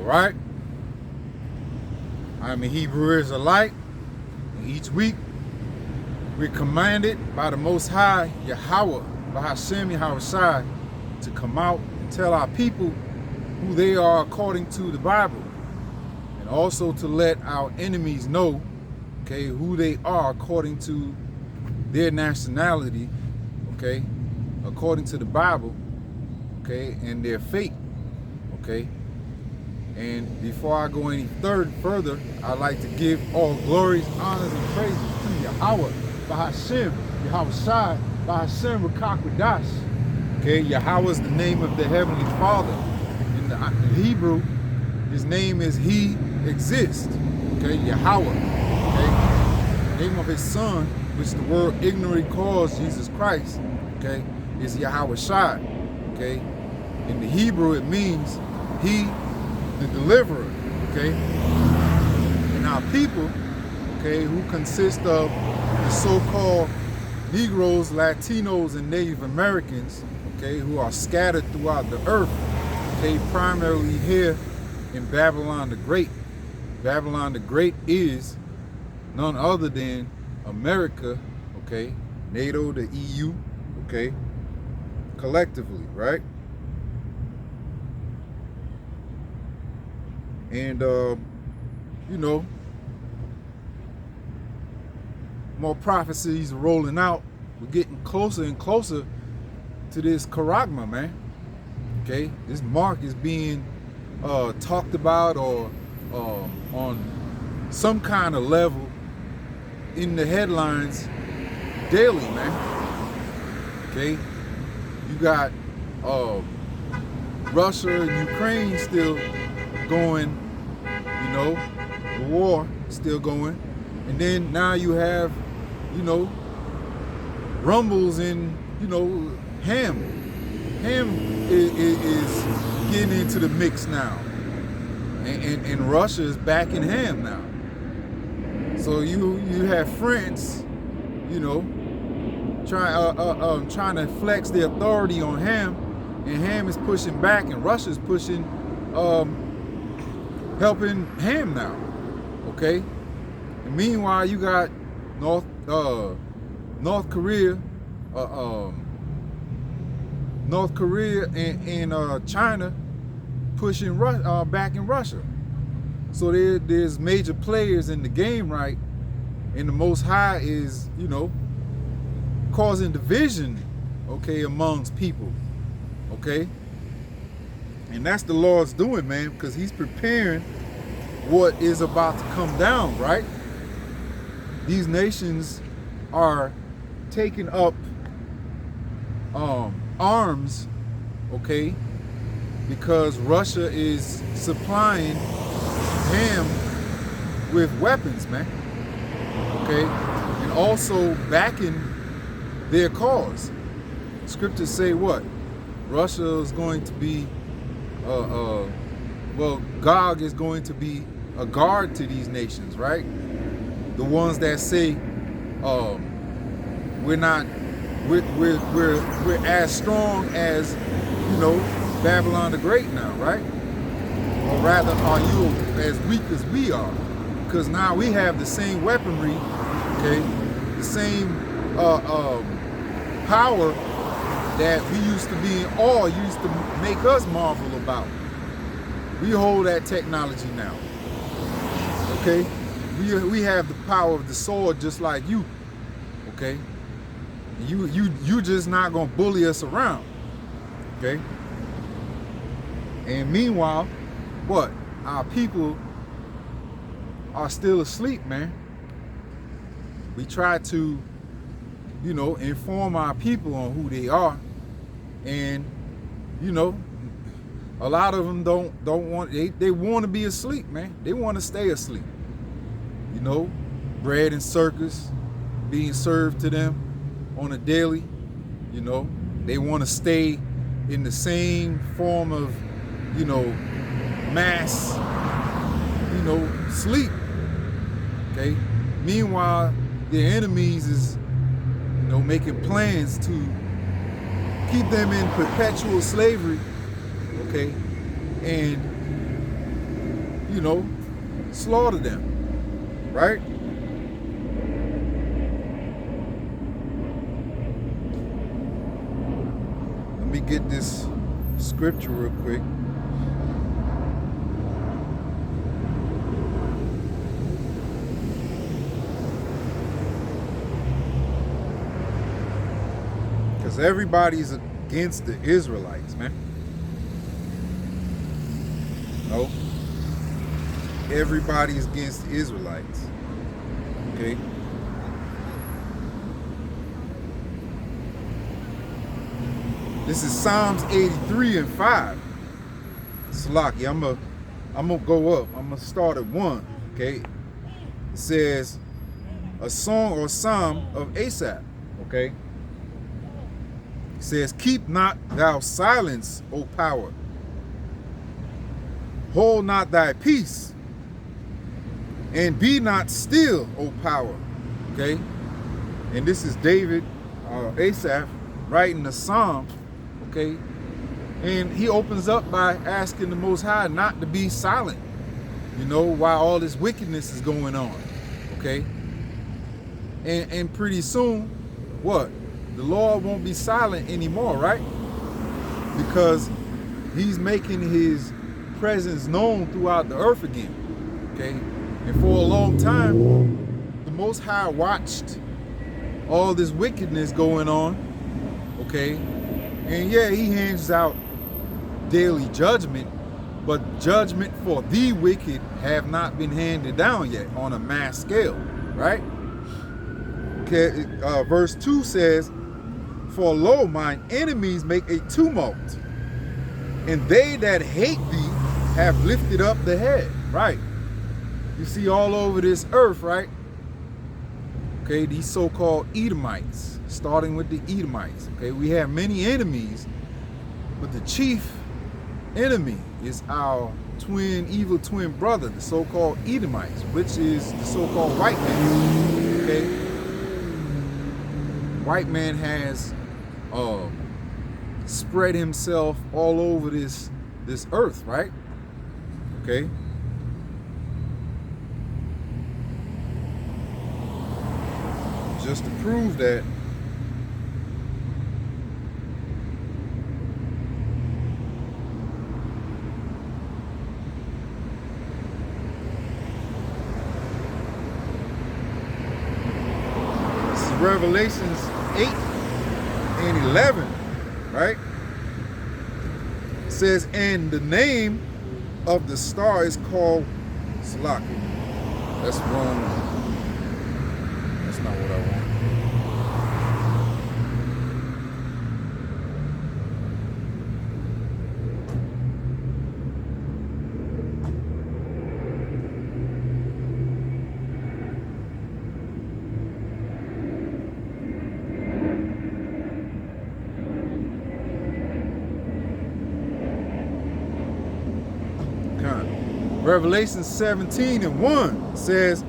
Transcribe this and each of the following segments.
right? I'm a Hebrew Israelite, and each week we're commanded by the Most High, Yahweh, by Hashem Yahweh, to come out and tell our people who they are according to the Bible, and also to let our enemies know, okay, who they are according to their nationality, okay, according to the Bible, okay, and their fate, okay. And before I go any further, I'd like to give all glories, honors, and praises to Yahweh, by Hashem, Yahweh Shai, by Hashem Rakakwadash. Okay, Yahweh is the name of the Heavenly Father. In the Hebrew, his name is He Exists. Okay, Yahweh. Okay, the name of his son, which the world ignorantly calls Jesus Christ, okay, is Yahweh Shai. Okay, in the Hebrew, it means He, the deliverer, okay? And our people, okay, who consist of the so-called Negroes, Latinos, and Native Americans, okay, who are scattered throughout the earth, okay, primarily here in Babylon the Great. Babylon the Great is none other than America, okay, NATO, the EU, okay, collectively, right? And, you know, more prophecies are rolling out. We're getting closer and closer to this Karagma, man. Okay, this mark is being talked about or on some kind of level in the headlines daily, man. Okay, you got Russia and Ukraine still going, you know, the war still going, and then now you have, you know, rumbles in, you know, Ham is getting into the mix now, and Russia is backing Ham now. So you have France, you know, trying to flex their authority on Ham, and Ham is pushing back, and Russia is pushing. Helping Ham now, okay? And meanwhile, you got North Korea, and China pushing backing Russia. So there's major players in the game, right? And the Most High is, you know, causing division, okay, amongst people, okay? And that's the Lord's doing, man, because he's preparing what is about to come down, right? These nations are taking up arms, okay, because Russia is supplying Ham with weapons, man, okay, and also backing their cause. Scriptures say what? Russia is going to be well, Gog is going to be a guard to these nations, right? The ones that say we're as strong as, you know, Babylon the Great now, right? Or rather, are you as weak as we are? Because now we have the same weaponry, okay, the same power that we used to be in awe, used to make us marvel about. We hold that technology now, okay? We have the power of the sword just like you, okay? You just not gonna bully us around, okay? And meanwhile, what? Our people are still asleep, man. We try to, you know, inform our people on who they are, and, you know, a lot of them don't want, they want to be asleep, man. They want to stay asleep. You know, bread and circus being served to them on a daily, you know. They want to stay in the same form of, you know, mass, you know, sleep, okay? Meanwhile, their enemies is, you know, making plans to keep them in perpetual slavery, okay? And you know, slaughter them, right? Let me get this scripture real quick. Because everybody's against the Israelites, man. No. Everybody's against the Israelites. Okay. This is Psalms 83 and 5. Salaki, I'm gonna go up. I'm gonna start at 1. Okay. It says a song or psalm of Asaph. Okay. It says, keep not thou silence, O power. Hold not thy peace, and be not still, O power. Okay? And this is David, Asaph, writing the psalm. Okay? And he opens up by asking the Most High not to be silent, you know, while all this wickedness is going on. Okay? And pretty soon, what? The Lord won't be silent anymore, right? Because he's making his presence known throughout the earth again. Okay? And for a long time, the Most High watched all this wickedness going on. Okay? And yeah, he hands out daily judgment, but judgment for the wicked have not been handed down yet on a mass scale, right? Okay, verse 2 says, for lo, mine enemies make a tumult, and they that hate thee have lifted up the head. Right. You see all over this earth, right? Okay, these so-called Edomites, starting with the Edomites. Okay, we have many enemies, but the chief enemy is our evil twin brother, the so-called Edomites, which is the so-called white man. Okay, white man has spread himself all over this earth, right? Okay. Just to prove that this is Revelations 8 and 11, right? It says, and the name of the star is called Salaki. That's wrong. That's not what I want. Revelation 17 and 1 says,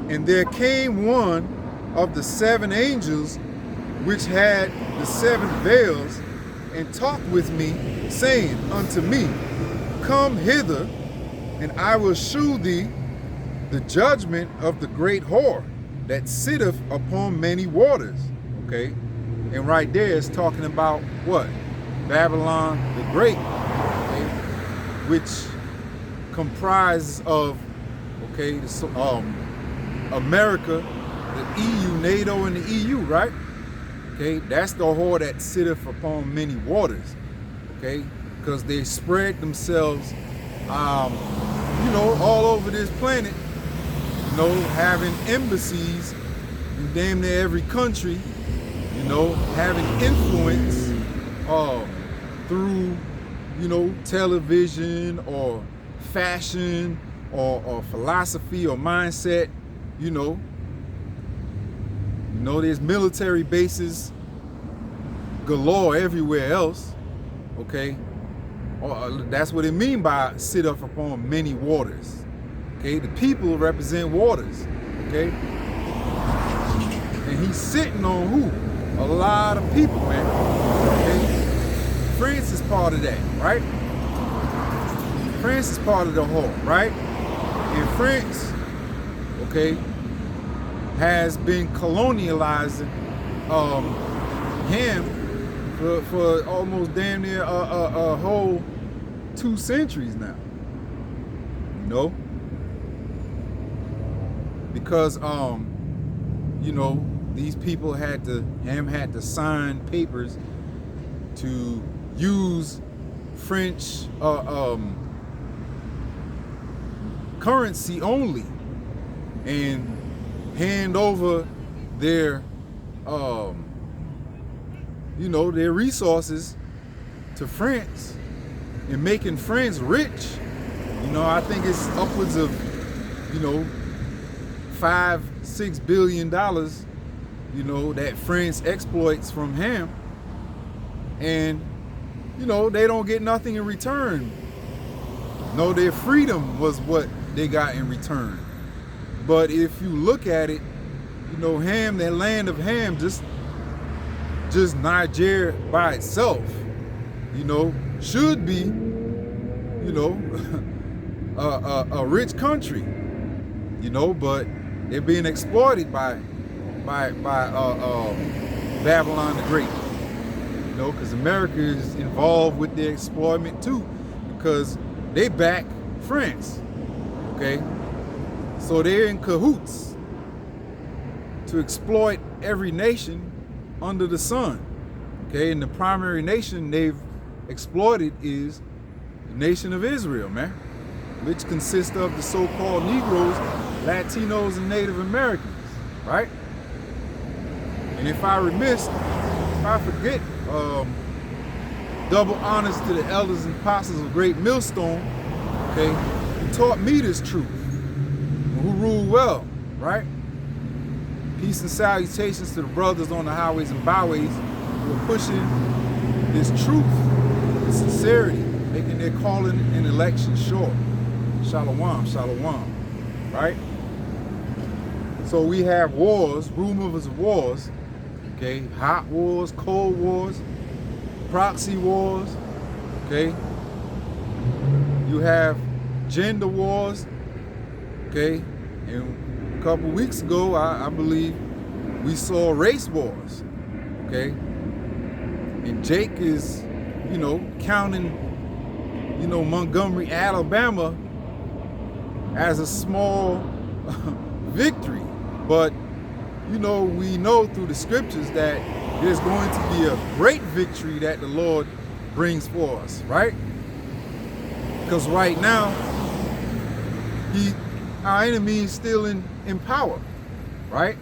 and there came one of the 7 angels which had the 7 veils, and talked with me, saying unto me, come hither, and I will shew thee the judgment of the great whore that sitteth upon many waters. Okay, and right there it's talking about what? Babylon the Great, okay? Which comprises of, okay, America, the EU, NATO, and the EU, right? Okay, that's the whore that sitteth upon many waters, okay? Because they spread themselves, you know, all over this planet, you know, having embassies in damn near every country, you know, having influence through, you know, television or fashion or philosophy or mindset, you know. There's military bases galore everywhere else, okay? That's what it means by sit up upon many waters, okay? The people represent waters, okay? And he's sitting on who? A lot of people, man, okay? France is part of that, right? France is part of the whole, right? And France, okay, has been colonializing him for almost damn near a whole 2 centuries now. You know? Because you know, these people had to sign papers to use French currency only, and hand over their you know, their resources to France, and making France rich. You know, I think it's upwards of, you know, $5-6 billion, you know, that France exploits from him, and you know, they don't get nothing in return. No, their freedom was what they got in return. But if you look at it, you know, Ham, that land of Ham, just Nigeria by itself, you know, should be, you know, a rich country, you know, but they're being exploited by Babylon the Great, you know, because America is involved with their exploitment too, because they back France, okay? So they're in cahoots to exploit every nation under the sun, okay? And the primary nation they've exploited is the nation of Israel, man, which consists of the so-called Negroes, Latinos, and Native Americans, right? And if I forget, double honors to the elders and apostles of Great Millstone, okay, who taught me this truth, who ruled well, right? Peace and salutations to the brothers on the highways and byways who are pushing this truth with sincerity, making their calling and election sure. Shalom, shalom, right? So we have wars, rumors of wars, okay? Hot wars, cold wars, proxy wars, okay? You have gender wars, okay? And a couple weeks ago, I believe, we saw race wars, okay? And Jake is, you know, counting, you know, Montgomery, Alabama as a small victory. But, you know, we know through the scriptures that there's going to be a great victory that the Lord brings for us, right? Because right now, our enemy is still in power, right?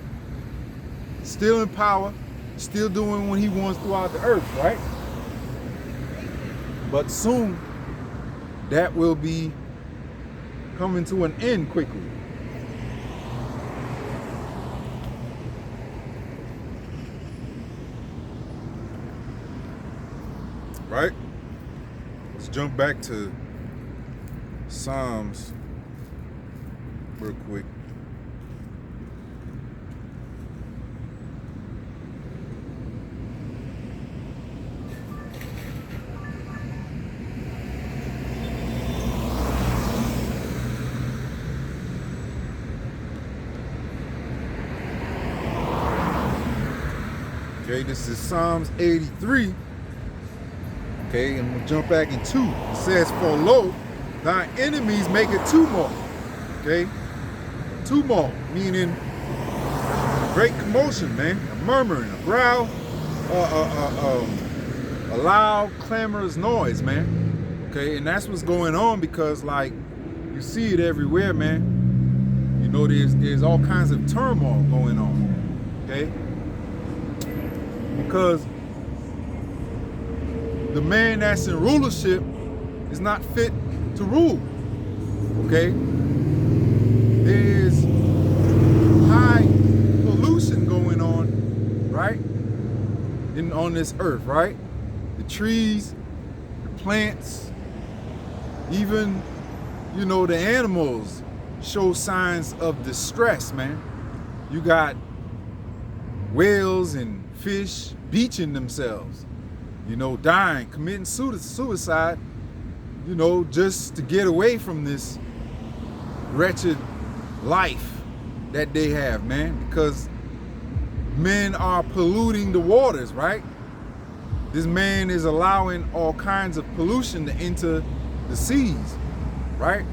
Still in power, still doing what he wants throughout the earth, right? But soon, that will be coming to an end quickly. Right? Let's jump back to Psalms real quick. Okay, this is Psalms 83. Okay, and we'll jump back in 2. It says, "For lo, thy enemies make a tumult." Okay, tumult meaning great commotion, man, a murmuring, a growl, a loud, clamorous noise, man. Okay, and that's what's going on because, like, you see it everywhere, man. You know, there's all kinds of turmoil going on. Okay. Because the man that's in rulership is not fit to rule, okay? There is high pollution going on, right? On this earth, right? The trees, the plants, even, you know, the animals show signs of distress, man. You got whales and fish beaching themselves, you know, dying, committing suicide, you know, just to get away from this wretched life that they have, man, because men are polluting the waters, right? This man is allowing all kinds of pollution to enter the seas, right?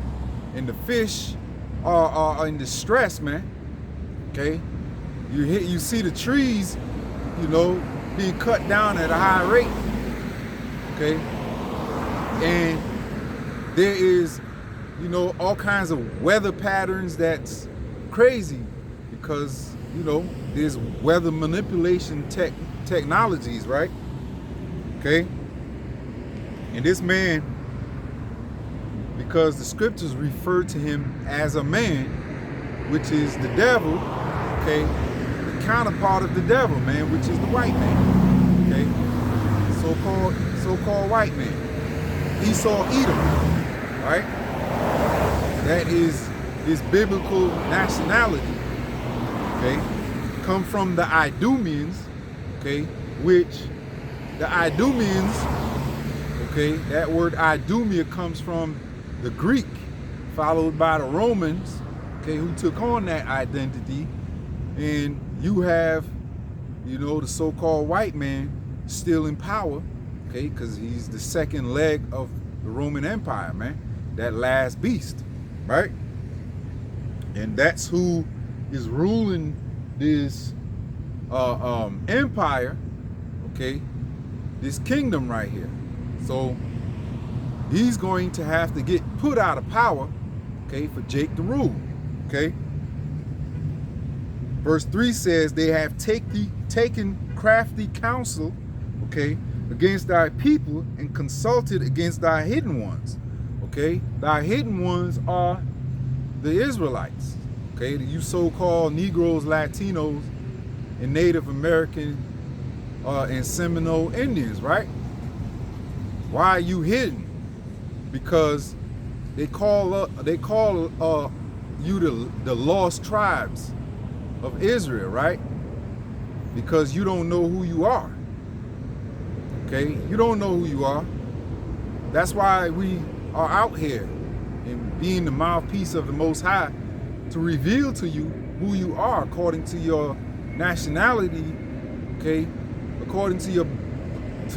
And the fish are in distress, man. Okay, you see the trees, you know, being cut down at a high rate. Okay, and there is, you know, all kinds of weather patterns that's crazy because, you know, there's weather manipulation technologies, right? Okay, and this man, because the scriptures refer to him as a man, which is the devil, okay, the counterpart of the devil, man, which is the white man, okay, so-called white man, Esau, Edom, right? That is his biblical nationality, okay, come from the Idumeans, okay, which the Idumeans, okay, that word Idumea comes from the Greek, followed by the Romans, okay, who took on that identity. And you have, you know, the so-called white man still in power, okay, because he's the second leg of the Roman Empire, man, that last beast, right? And that's who is ruling this empire, okay, this kingdom right here. So he's going to have to get put out of power, okay, for Jake to rule, okay? Verse 3 says, they have taken crafty counsel, okay, against thy people and consulted against thy hidden ones, okay? Thy hidden ones are the Israelites, okay? You so-called Negroes, Latinos, and Native American and Seminole Indians, right? Why are you hidden? Because they call you the lost tribes of Israel, right? Because you don't know who you are. Okay, you don't know who you are. That's why we are out here and being the mouthpiece of the Most High to reveal to you who you are according to your nationality, okay, according to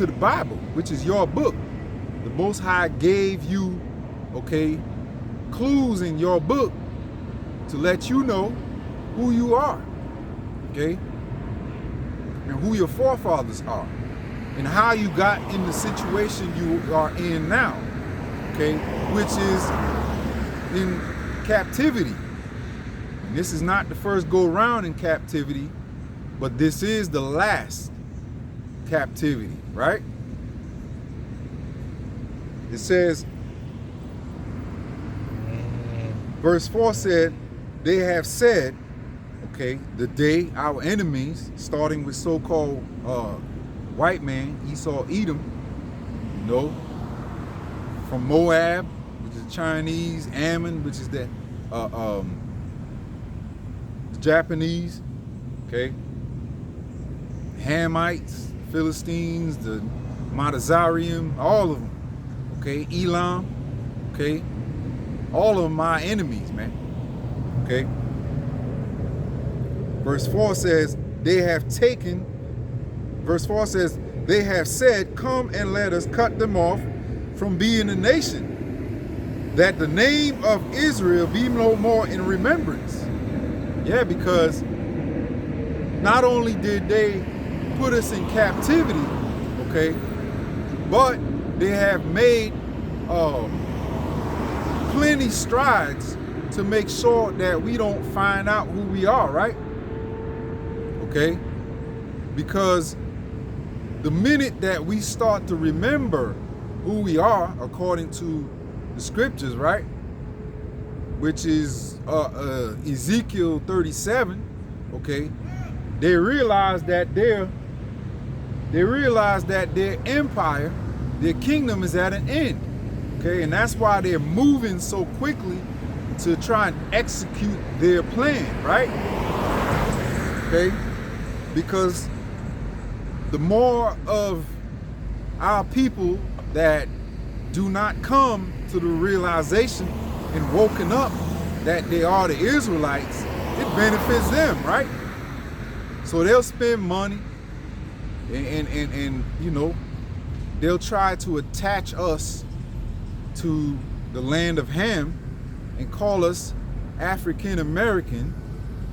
the Bible, which is your book. The Most High gave you, okay, clues in your book to let you know who you are, okay, and who your forefathers are, and how you got in the situation you are in now, okay, which is in captivity. And this is not the first go round in captivity, but this is the last captivity, right? It says, verse 4 said, they have said, okay, the day our enemies, starting with so-called white man, Esau, Edom, you know, from Moab, which is Chinese, Ammon, which is the Japanese, okay, Hamites, Philistines, the Montezarium, all of them, okay, Elam, okay, all of them my enemies, man, okay. Verse 4 says, they have taken, verse 4 says, they have said, come and let us cut them off from being a nation, that the name of Israel be no more in remembrance. Yeah, because not only did they put us in captivity, okay, but they have made plenty strides to make sure that we don't find out who we are, right? Okay, because the minute that we start to remember who we are according to the scriptures, right, which is Ezekiel 37, okay, they realize that their empire, their kingdom is at an end, okay, and that's why they're moving so quickly to try and execute their plan, right? Okay, because the more of our people that do not come to the realization and woken up that they are the Israelites, it benefits them, right? So they'll spend money and you know, they'll try to attach us to the land of Ham and call us African American,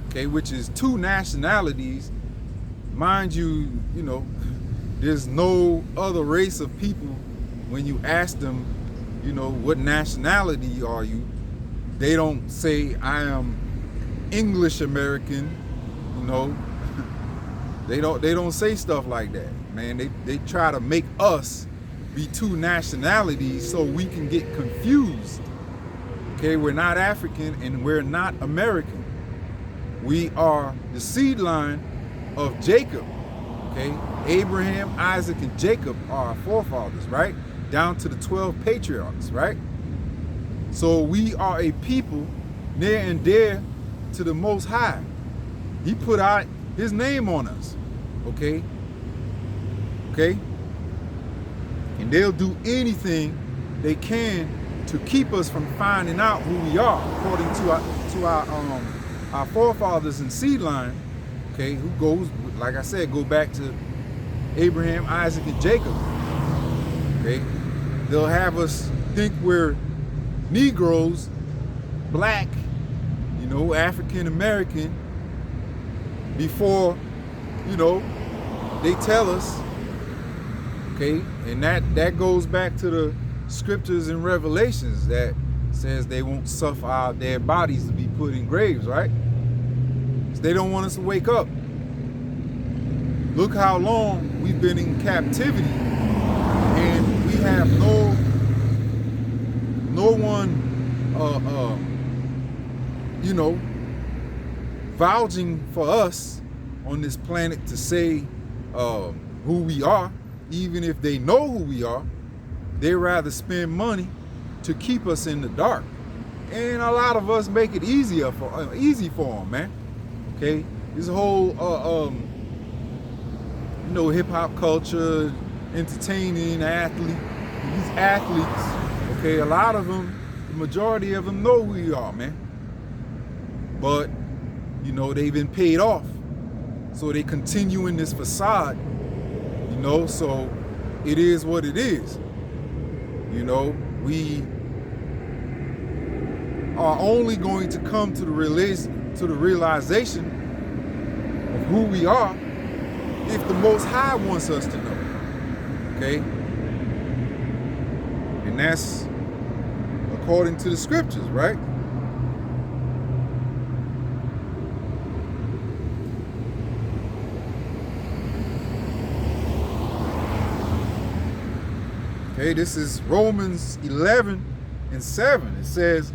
okay, which is two nationalities. Mind you, you know, there's no other race of people when you ask them, you know, what nationality are you? They don't say I am English American, you know. They don't say stuff like that, man. They try to make us be two nationalities so we can get confused. Okay, we're not African and we're not American. We are the seed line of Jacob. Okay, Abraham, Isaac, and Jacob are our forefathers, right? Down to the 12 patriarchs, right? So we are a people near and dear to the Most High. He put out his name on us, okay? Okay? And they'll do anything they can to keep us from finding out who we are, according to our forefathers and seed line, okay, who goes, like I said, go back to Abraham, Isaac, and Jacob. Okay? They'll have us think we're Negroes, black, you know, African American, before, you know, they tell us, okay, and that goes back to the scriptures and Revelations that says they won't suffer their bodies to be put in graves, right? So they don't want us to wake up. Look how long we've been in captivity, and we have no one, you know, vouching for us on this planet to say who we are. Even if they know who we are, they rather spend money to keep us in the dark. And a lot of us make it easy for them, man. Okay, this whole you know, hip hop culture, entertaining these athletes. Okay, a lot of them, the majority of them know who we are, man. But you know, they've been paid off, so they continue in this facade. You know, so it is what it is. You know, we are only going to come to the realization of who we are if the Most High wants us to know. Okay? And that's according to the scriptures, right? Okay, this is Romans 11:7. It says,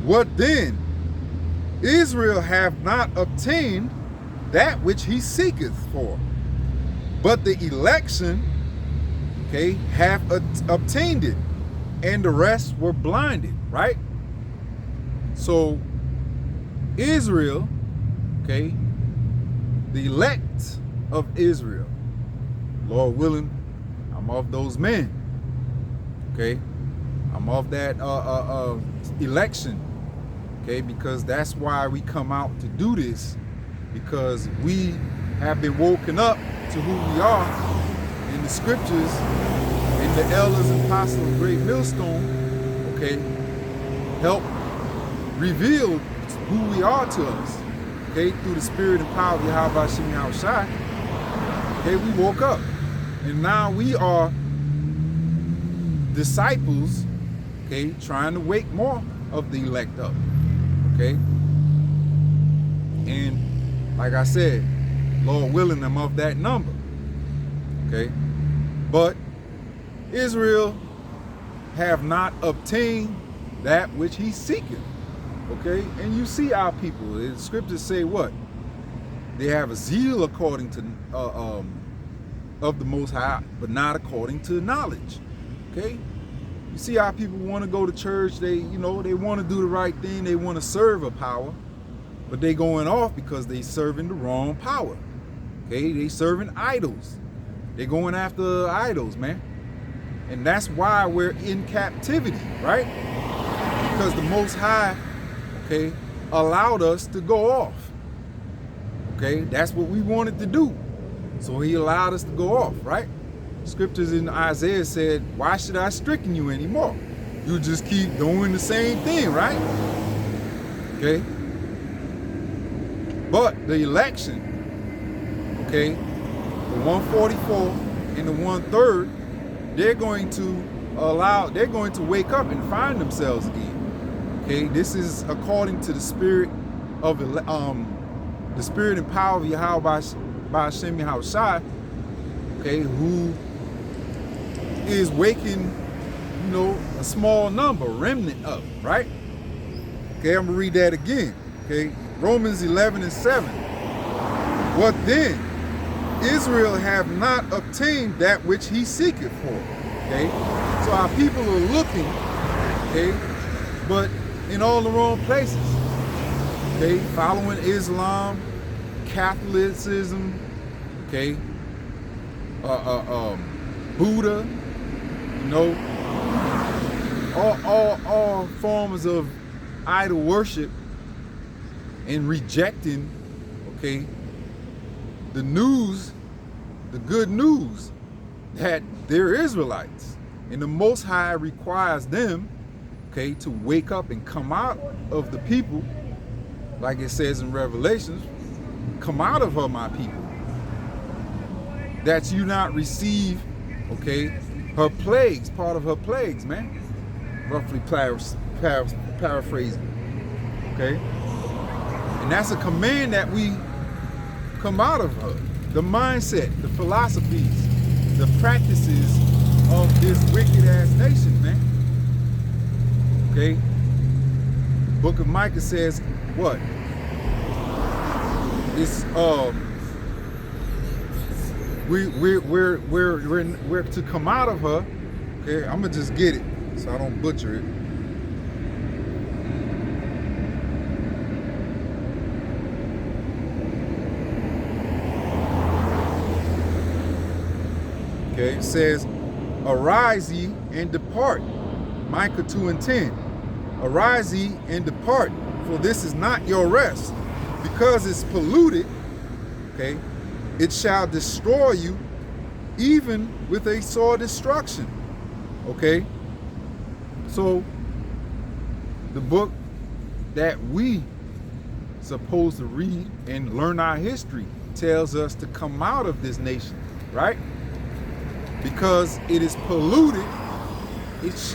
"What then? Israel hath not obtained that which he seeketh for, but the election, okay, hath obtained it, and the rest were blinded," right? So Israel, okay, the elect of Israel, Lord willing, I'm of those men, okay? I'm of that election, okay? Because that's why we come out to do this, because we have been woken up to who we are in the scriptures, and the elders and apostles of Great Millstone, okay, help reveal who we are to us, okay, through the spirit and power of Yahweh Shem Yahushai. Okay, we woke up. And now we are disciples, okay, trying to wake more of the elect up, okay? And like I said, Lord willing, I'm of that number, okay? But Israel have not obtained that which he seeketh, okay? And you see our people, the scriptures say what? They have a zeal according to of the Most High, but not according to knowledge. Okay, you see how people want to go to church. They, you know, they want to do the right thing. They want to serve a power, but they going off because they serving the wrong power. Okay, they serving idols. They going after idols, man, and that's why we're in captivity, right? Because the Most High okay, allowed us to go off. Okay, that's what we wanted to do. So he allowed us to go off, right? Scriptures in Isaiah said, why should I stricken you anymore? You just keep doing the same thing, right? Okay. But the election, okay, the 144 and the 1/3, they're going to wake up and find themselves again. Okay, this is according to the spirit of the spirit and power of Yahweh by Hashem Yahushai, okay, who is waking, you know, a small number, remnant up, right? Okay, I'm gonna read that again. Okay, Romans 11:7. What then? Israel have not obtained that which he seeketh for. Okay, so our people are looking, okay, but in all the wrong places. Okay, following Islam, Catholicism, okay, Buddha, you know, all forms of idol worship, and rejecting, okay, the news, the good news that they're Israelites, and the Most High requires them, okay, to wake up and come out of the people, like it says in Revelations, come out of her, my people, that you not receive, okay, her plagues, part of her plagues, man, roughly paraphrasing, okay, and that's a command that we come out of her, the mindset, the philosophies, the practices of this wicked ass nation, man. Okay, Book of Micah says what? It's we're to come out of her. Okay, I'm gonna just get it so I don't butcher it. Okay, it says, arise ye and depart. Micah 2:10. Arise ye and depart, for this is not your rest. Because it's polluted, okay, it shall destroy you, even with a sore destruction. Okay? So, the book that we supposed to read and learn our history tells us to come out of this nation, right? Because it is polluted, it's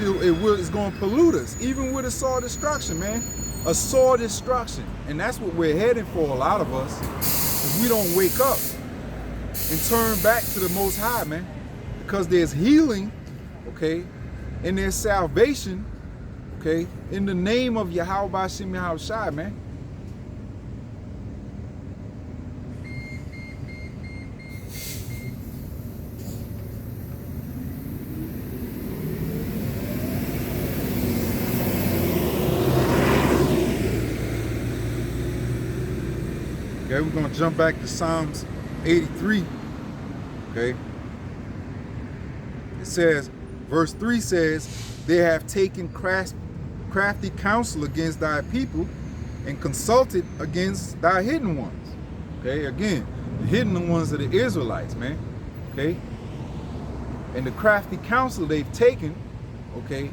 going to pollute us, even with a sore destruction, man. A sore destruction. And that's what we're heading for, a lot of us, if we don't wake up and turn back to the Most High, man. Because there's healing, okay, and there's salvation, okay, in the name of Yahweh Hashem Yahushai, man. Okay, we're going to jump back to Psalms 83. Okay. It says, verse 3 says, they have taken crafty counsel against thy people and consulted against thy hidden ones. Okay, again, the hidden ones are the Israelites, man. Okay. And the crafty counsel they've taken, okay,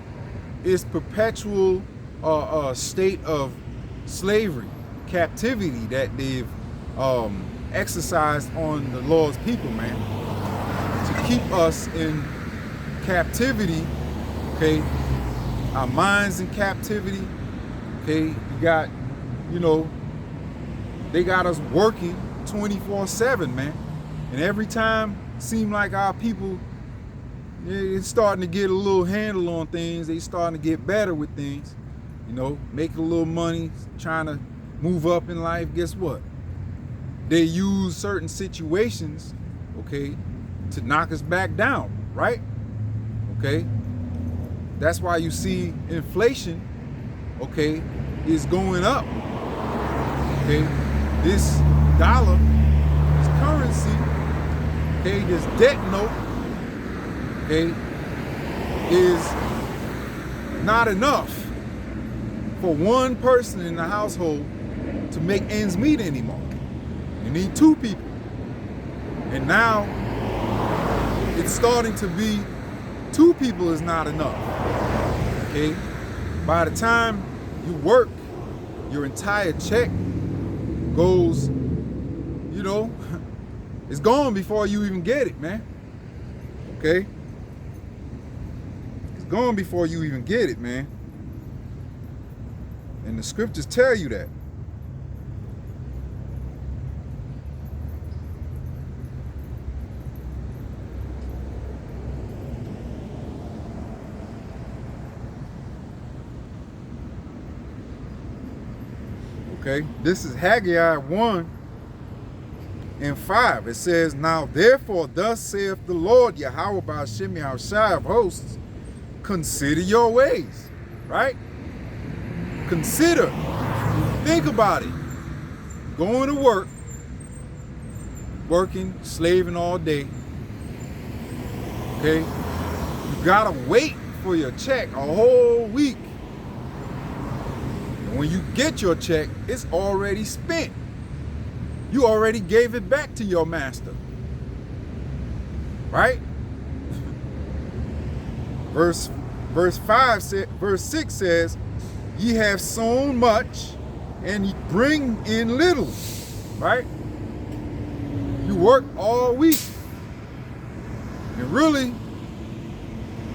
is perpetual state of slavery, captivity that they've exercised on the Lord's people, man, to keep us in captivity, okay, our minds in captivity, okay, you got, you know, they got us working 24/7, man, and every time it seems like our people, it's starting to get a little handle on things, they starting to get better with things, you know, making a little money, trying to move up in life. Guess what? They use certain situations, okay, to knock us back down, right? Okay? That's why you see inflation, okay, is going up. Okay? This dollar, this currency, okay, this debt note, okay, is not enough for one person in the household to make ends meet anymore. You need two people. And now it's starting to be two people is not enough. Okay? By the time you work, your entire check goes, you know, it's gone before you even get it, man. Okay? It's gone before you even get it, man. And the scriptures tell you that. Okay, this is Haggai 1:5. It says, "Now therefore, thus saith the Lord Yahweh Ba'ashem Yahushai of hosts, consider your ways." Right? Consider. Think about it. Going to work, working, slaving all day. Okay? You gotta wait for your check a whole week. When you get your check, it's already spent. You already gave it back to your master. Right? Verse 6 says, "Ye have sown much and ye bring in little." Right? You work all week. And really,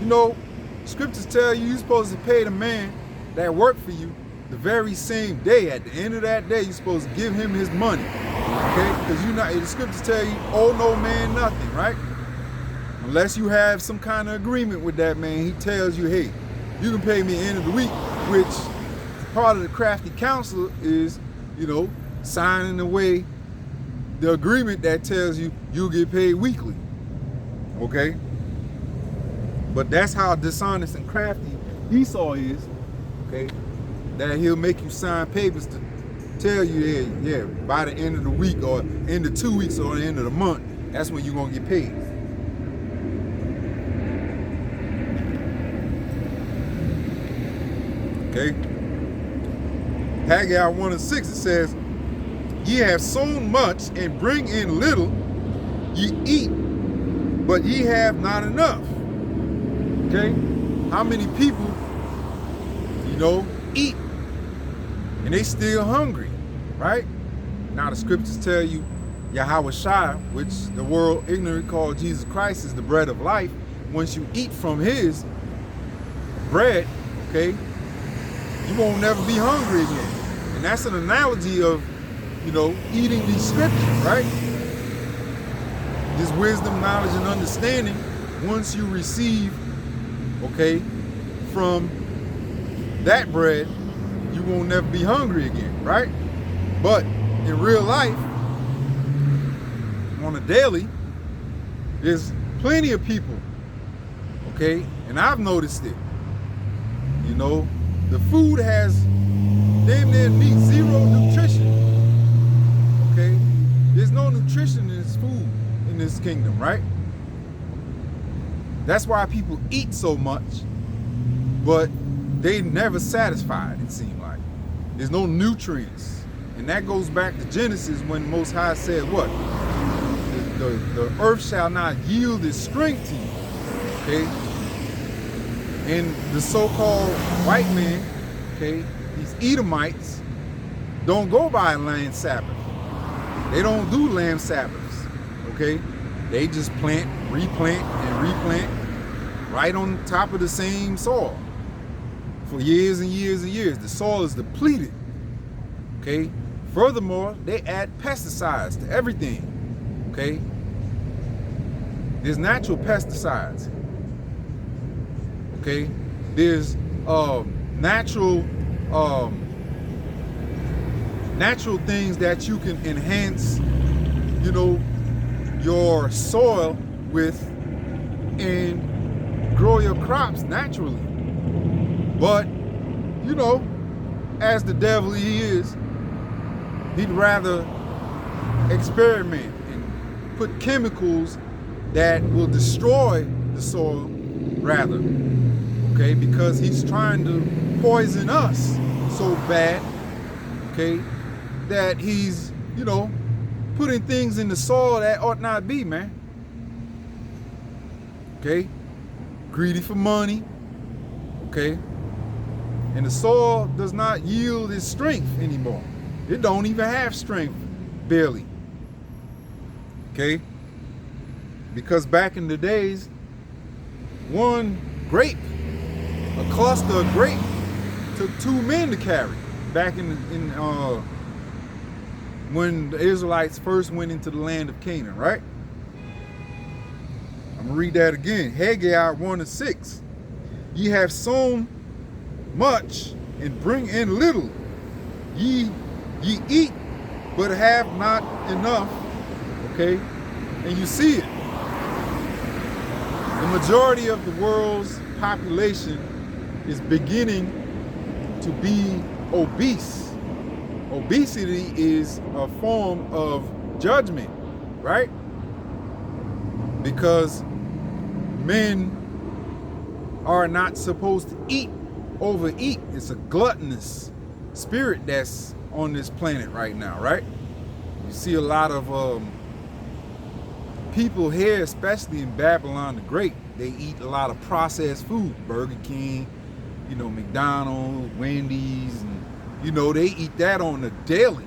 you know, scriptures tell you you're supposed to pay the man that worked for you the very same day. At the end of that day, you're supposed to give him his money. Okay? Because the scriptures tell you, owe no man nothing, right? Unless you have some kind of agreement with that man, he tells you, hey, you can pay me at the end of the week, which part of the crafty counselor is, you know, signing away the agreement that tells you you'll get paid weekly. Okay? But that's how dishonest and crafty Esau is. Okay? That he'll make you sign papers to tell you, yeah, by the end of the week or end of 2 weeks or the end of the month, that's when you're going to get paid. Okay? Haggai 1:6, it says, "Ye have sown much and bring in little, ye eat, but ye have not enough." Okay? How many people, you know, eat and they still hungry, right? Now the scriptures tell you Yahweh Shai, which the world ignorant called Jesus Christ, is the bread of life. Once you eat from his bread, okay, you won't never be hungry again. And that's an analogy of, you know, eating these scriptures, right? This wisdom, knowledge, and understanding, once you receive, okay, from that bread, you won't never be hungry again, right? But in real life, on a daily, there's plenty of people, okay, and I've noticed it. You know, the food has damn near neat zero nutrition. Okay? There's no nutrition in this food in this kingdom, right? That's why people eat so much, but they never satisfied, it seems like. There's no nutrients. And that goes back to Genesis when Most High said what? The earth shall not yield its strength to you. Okay? And the so-called white man, okay, these Edomites, don't go by land Sabbath. They don't do land Sabbaths, okay? They just plant, replant, and replant right on top of the same soil for years and years and years. The soil is depleted, okay? Furthermore, they add pesticides to everything, okay? There's natural pesticides. Okay, there's natural things that you can enhance, you know, your soil with and grow your crops naturally. But, you know, as the devil he is, he'd rather experiment and put chemicals that will destroy the soil rather. Okay, because he's trying to poison us so bad, okay, that he's, putting things in the soil that ought not be, man. Okay? Greedy for money, okay? And the soil does not yield its strength anymore. It don't even have strength, barely. Okay? Because back in the days, one grape, a cluster of grape, took 2 men to carry. Back when the Israelites first went into the land of Canaan, right? I'm gonna read that again. Haggai 1:6. Ye have sown much and bring in little. Ye eat, but have not enough. Okay? And you see it. The majority of the world's population is beginning to be obese. Obesity is a form of judgment, right? Because men are not supposed to overeat. It's a gluttonous spirit that's on this planet right now, right? You see a lot of people here, especially in Babylon the Great, they eat a lot of processed food. Burger King, McDonald's, Wendy's, and they eat that on the daily.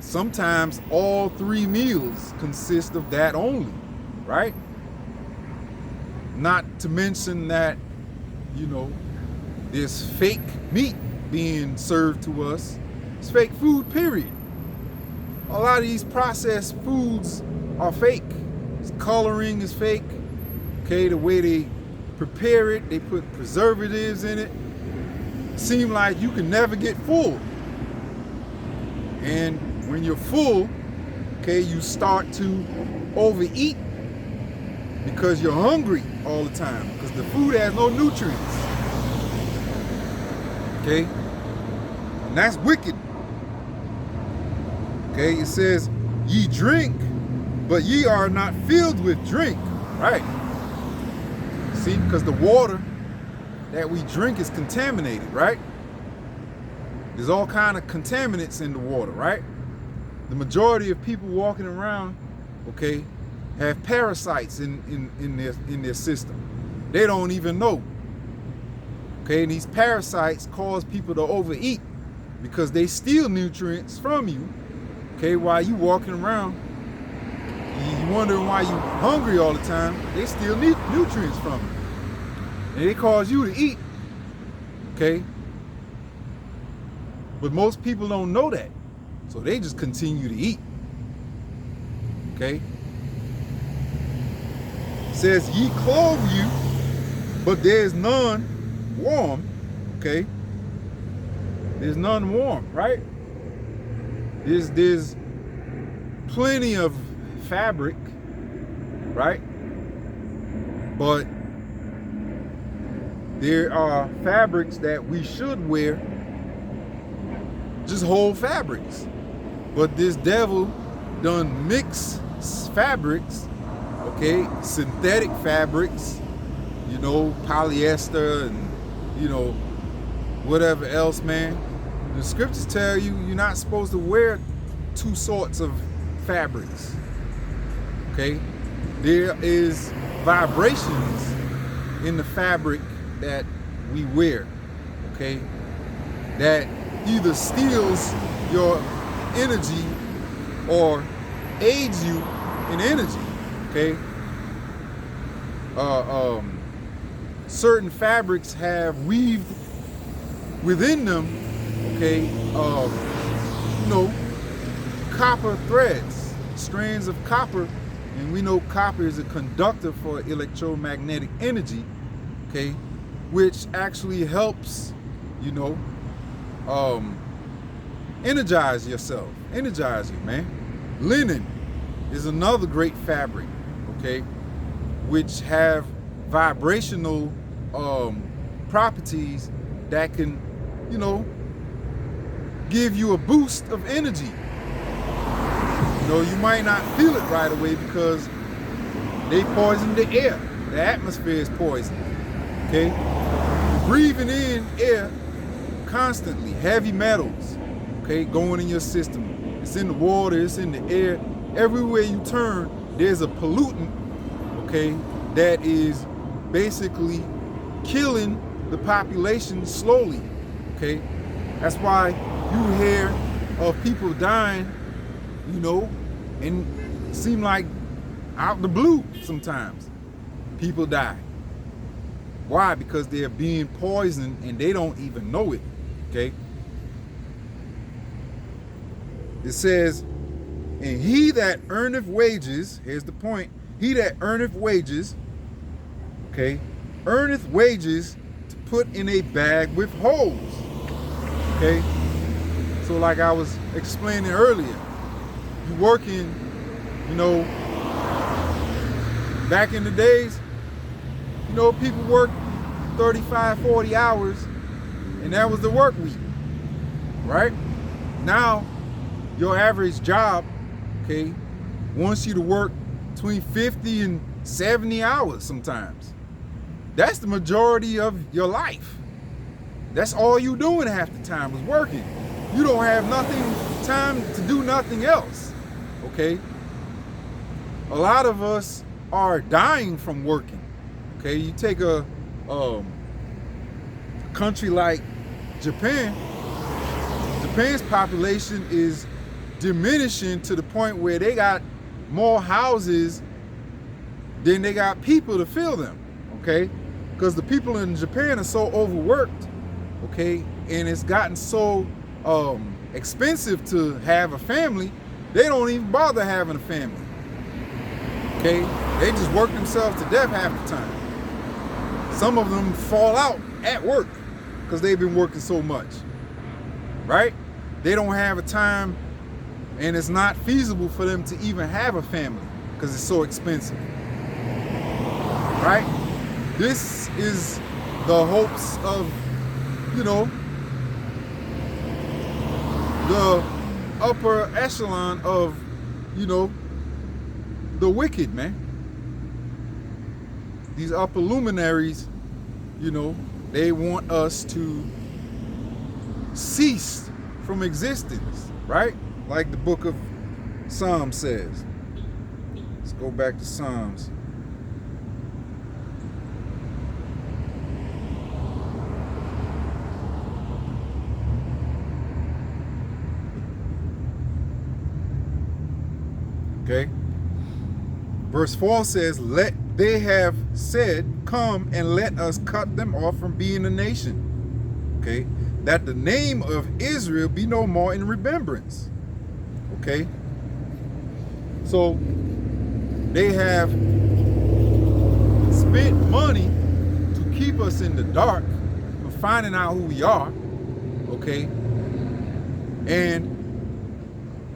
Sometimes all 3 meals consist of that only, right? Not to mention that, there's fake meat being served to us. It's fake food, period. A lot of these processed foods are fake. Coloring is fake. Okay, the way they prepare it, they put preservatives in it. Seem like you can never get full. And when you're full, okay, you start to overeat because you're hungry all the time because the food has no nutrients. Okay? And that's wicked. Okay, it says, ye drink, but ye are not filled with drink. Right? See, because the water that we drink is contaminated, right? There's all kind of contaminants in the water, right? The majority of people walking around, okay, have parasites in their system. They don't even know. Okay, and these parasites cause people to overeat because they steal nutrients from you. Okay, while you walking around, you wondering why you hungry all the time. They steal nutrients from you. And they cause you to eat, okay? But most people don't know that. So they just continue to eat, okay? It says, ye clothe you, but there's none warm, okay? There's none warm, right? There's plenty of fabric, right? But there are fabrics that we should wear, just whole fabrics. But this devil done mix fabrics, okay, synthetic fabrics, polyester and, whatever else, man. The scriptures tell you you're not supposed to wear 2 sorts of fabrics, okay? There is vibrations in the fabric that we wear, okay, that either steals your energy or aids you in energy, okay? Certain fabrics have weaved within them, okay, copper threads, strands of copper, and we know copper is a conductor for electromagnetic energy, okay, which actually helps, energize yourself, energize you, man. Linen is another great fabric, okay, which have vibrational properties that can, give you a boost of energy. You might not feel it right away because they poison the air. The atmosphere is poisoned, okay? Breathing in air constantly. Heavy metals, okay, going in your system. It's in the water, it's in the air. Everywhere you turn, there's a pollutant, okay, that is basically killing the population slowly, okay? That's why you hear of people dying, you know, and it seem like out the blue sometimes. People die. Why? Because they're being poisoned and they don't even know it, okay? It says, and he that earneth wages, here's the point, he that earneth wages, okay, earneth wages to put in a bag with holes, okay? So like I was explaining earlier, you working, you know, back in the days, you know, people worked 35, 40 hours, and that was the work week, right? Now, your average job, okay, wants you to work between 50 and 70 hours sometimes. That's the majority of your life. That's all you doing half the time is working. You don't have time to do nothing else, okay? A lot of us are dying from working, okay? You take a country like Japan, Japan's population is diminishing to the point where they got more houses than they got people to fill them, okay? Because the people in Japan are so overworked, okay? And it's gotten so expensive to have a family, they don't even bother having a family, okay? They just work themselves to death half the time. Some of them fall out at work because they've been working so much, right? They don't have a time, and it's not feasible for them to even have a family because it's so expensive, right? This is the hopes of, you know, the upper echelon of, you know, the wicked, man. These upper luminaries, you know, they want us to cease from existence, right? Like the book of Psalms says. Let's go back to Psalms. Okay. Verse 4 says, they have said, come and let us cut them off from being a nation. Okay. That the name of Israel be no more in remembrance. Okay. So they have spent money to keep us in the dark from finding out who we are. Okay. And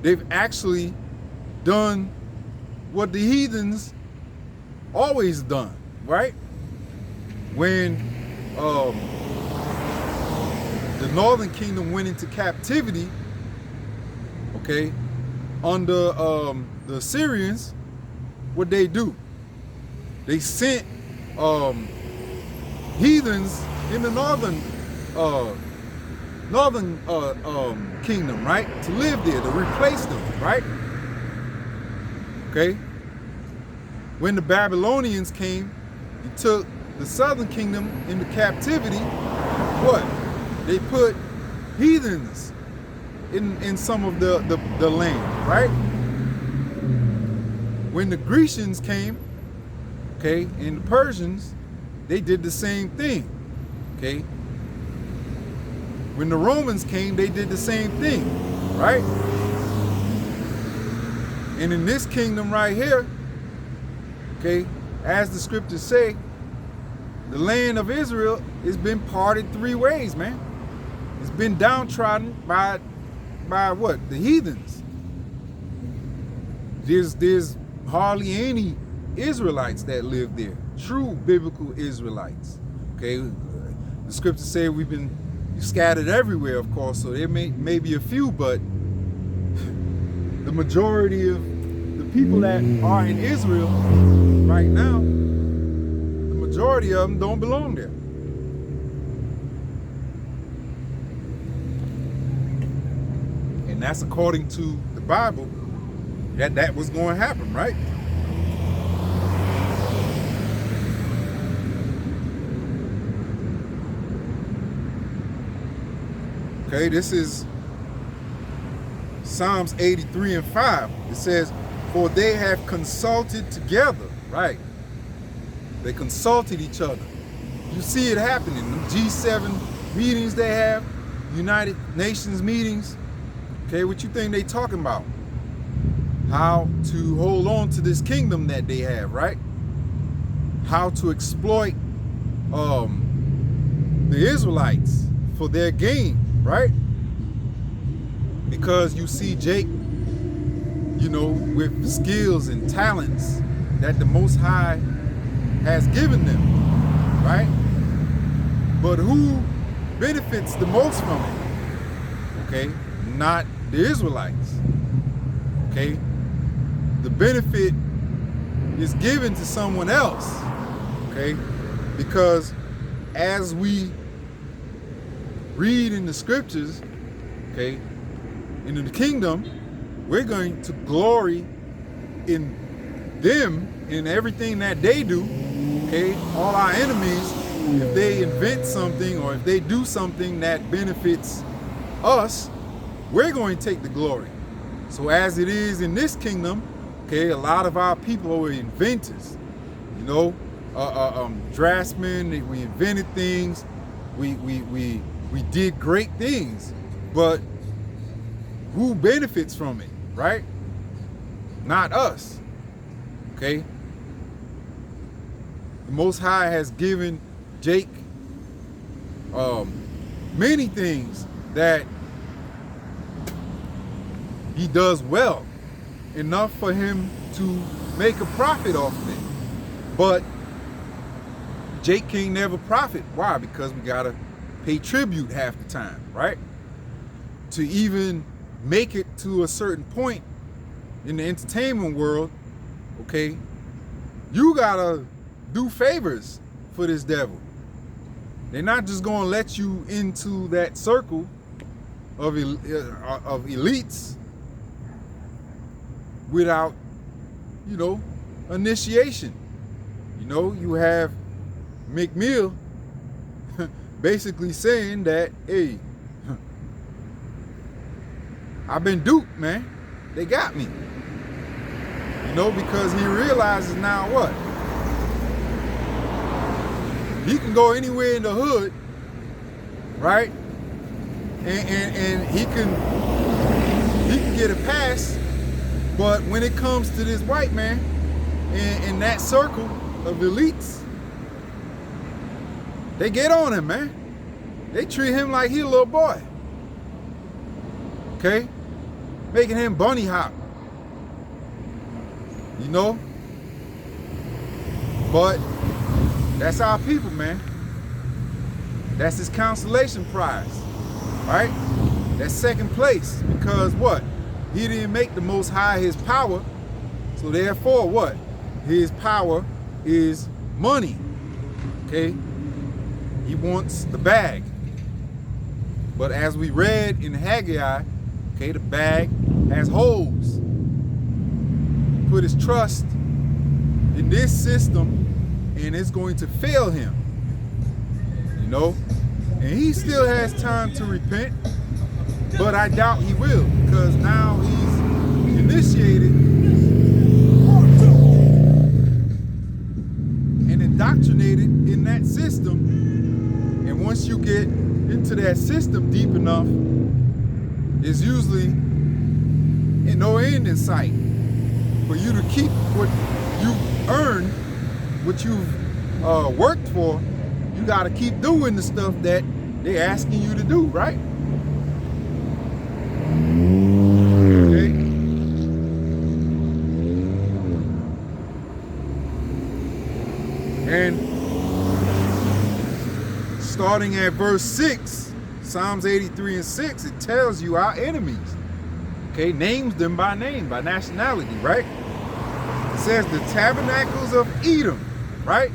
they've actually done what the heathens always done, right? When the northern kingdom went into captivity, okay, under the Assyrians, what they do? They sent heathens in the northern kingdom, right, to live there, to replace them, right? Okay. When the Babylonians came and took the southern kingdom into captivity, what? They put heathens in some of the land, right? When the Grecians came, okay, and the Persians, they did the same thing, okay? When the Romans came, they did the same thing, right? And in this kingdom right here, okay, as the scriptures say, the land of Israel has been parted three ways, man. It's been downtrodden by what? The heathens. There's hardly any Israelites that live there. True biblical Israelites. Okay, the scriptures say we've been scattered everywhere, of course, so there may be a few, but the majority of the people that are in Israel right now, the majority of them don't belong there. And that's according to the Bible, that was going to happen, right? Okay, this is Psalms 83:5. It says, for they have consulted together, right? They consulted each other. You see it happening. The G7 meetings they have, United Nations meetings. Okay, what you think they talking about? How to hold on to this kingdom that they have, right? How to exploit the Israelites for their gain, right? Because you see Jake, you know, with skills and talents that the Most High has given them, right? But who benefits the most from it? Okay, not the Israelites. Okay, the benefit is given to someone else. Okay, because as we read in the scriptures, okay, in the kingdom, we're going to glory in them, in everything that they do. Okay, all our enemies, if they invent something or if they do something that benefits us, we're going to take the glory. So as it is in this kingdom, okay, a lot of our people are inventors, you know, draftsmen. We invented things, we did great things, but who benefits from it, right? Not us. Okay, the Most High has given Jake many things that he does well, enough for him to make a profit off of it. But Jake can't never profit. Why? Because we gotta pay tribute half the time, right? To even make it to a certain point in the entertainment world, okay, you gotta do favors for this devil. They're not just gonna let you into that circle of elites without, you know, initiation. You know, you have McMill basically saying that, hey, I've been duped, man. They got me. You know, because he realizes now what? He can go anywhere in the hood, right? And he can get a pass. But when it comes to this white man in that circle of elites, they get on him, man. They treat him like he a little boy. Okay? Making him bunny hop. You know? But that's our people, man. That's his consolation prize, right? That's second place, because what? He didn't make the Most High his power, so therefore what? His power is money, okay? He wants the bag. But as we read in Haggai, okay, the bag has holes. He put his trust in this system, and it's going to fail him, you know? And he still has time to repent, but I doubt he will, because now he's initiated and indoctrinated in that system. And once you get into that system deep enough, there's usually no end in sight. For you to keep what you earned, what you've worked for, you got to keep doing the stuff that they're asking you to do, right? Okay. And starting at verse 6, Psalms 83:6, it tells you our enemies. Okay, names them by name, by nationality, right? It says the tabernacles of Edom, right?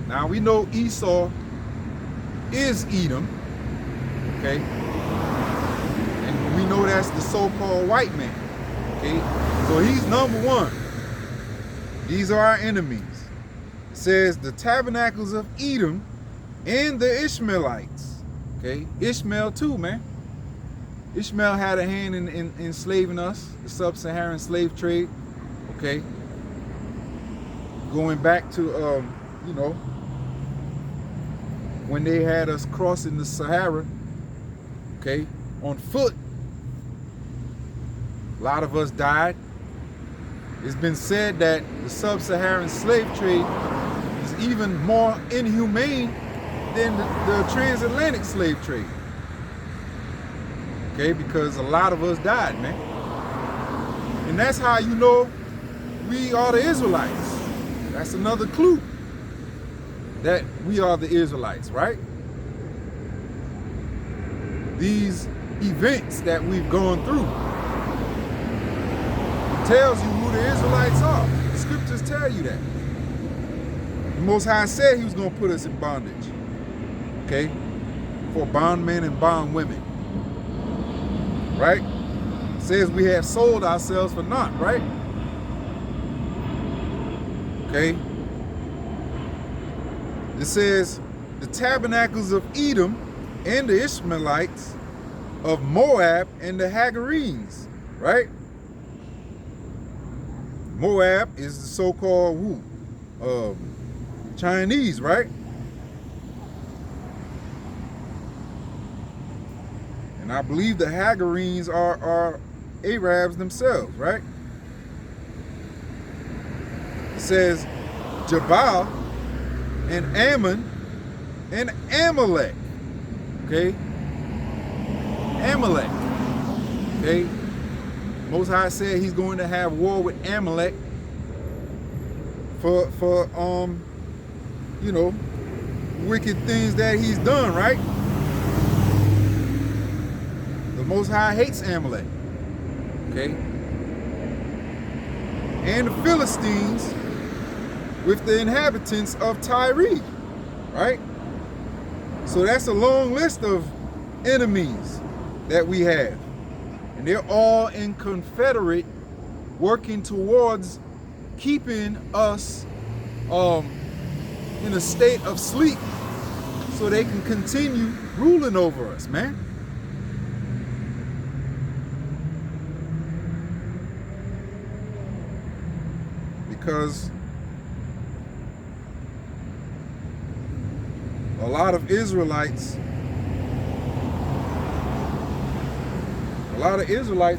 Now we know Esau is Edom, okay? And And we know that's the so-called white man. Okay? So he's number one. These are our enemies. It says the tabernacles of Edom and the Ishmaelites. Okay? Ishmael too, man. Ishmael had a hand in enslaving us, the sub-Saharan slave trade. Okay? Going back to, you know, when they had us crossing the Sahara, okay, on foot. A lot of us died. It's been said that the sub-Saharan slave trade is even more inhumane than the transatlantic slave trade. Okay, because a lot of us died, man. And that's how you know we are the Israelites. That's another clue that we are the Israelites, right? These events that we've gone through tells you who the Israelites are. The scriptures tell you that. The Most High said he was going to put us in bondage, okay, for bondmen and bondwomen, right? It says we have sold ourselves for naught, right? Okay. It says the tabernacles of Edom and the Ishmaelites, of Moab and the Hagarenes, right? Moab is the so-called Chinese, right? And I believe the Hagarenes are Arabs themselves, right? It says Jabal and Ammon and Amalek, okay? Amalek, okay? Most High said he's going to have war with Amalek for you know, wicked things that he's done, right? The Most High hates Amalek, okay? And the Philistines with the inhabitants of Tyre, right? So that's a long list of enemies that we have. And they're all in confederate, working towards keeping us in a state of sleep so they can continue ruling over us, man. Because a lot of Israelites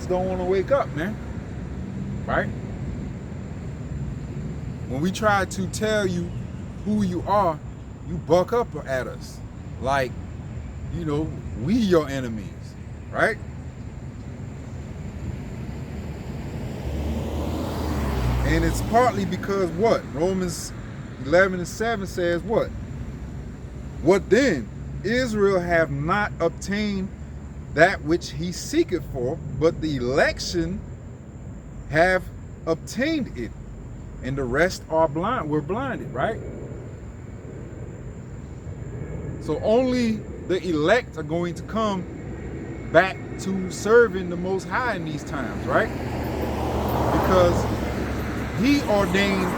don't want to wake up, man. Right? When we try to tell you who you are, you buck up at us. Like, you know, we your enemies, right? And it's partly because what? Romans 11:7 says what? What then? Israel have not obtained that which he seeketh for, but the election have obtained it, and the rest are blind. We're blinded, right? So only the elect are going to come back to serving the Most High in these times, right? Because he ordained,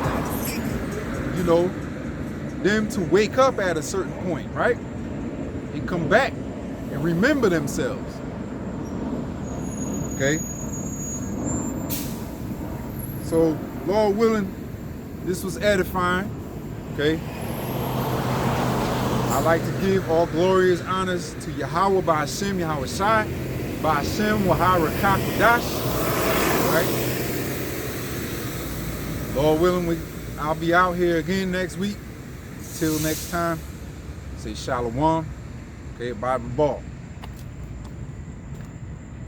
you know, them to wake up at a certain point, right? And come back and remember themselves. Okay? So, Lord willing, this was edifying. Okay? I'd like to give all glorious honors to Yahweh by Hashem, Yahweh Shai, by Hashem, Wahara Kakadash. Right? Lord willing, I'll be out here again next week. Till next time, say Shalom. Okay, Bible Ball.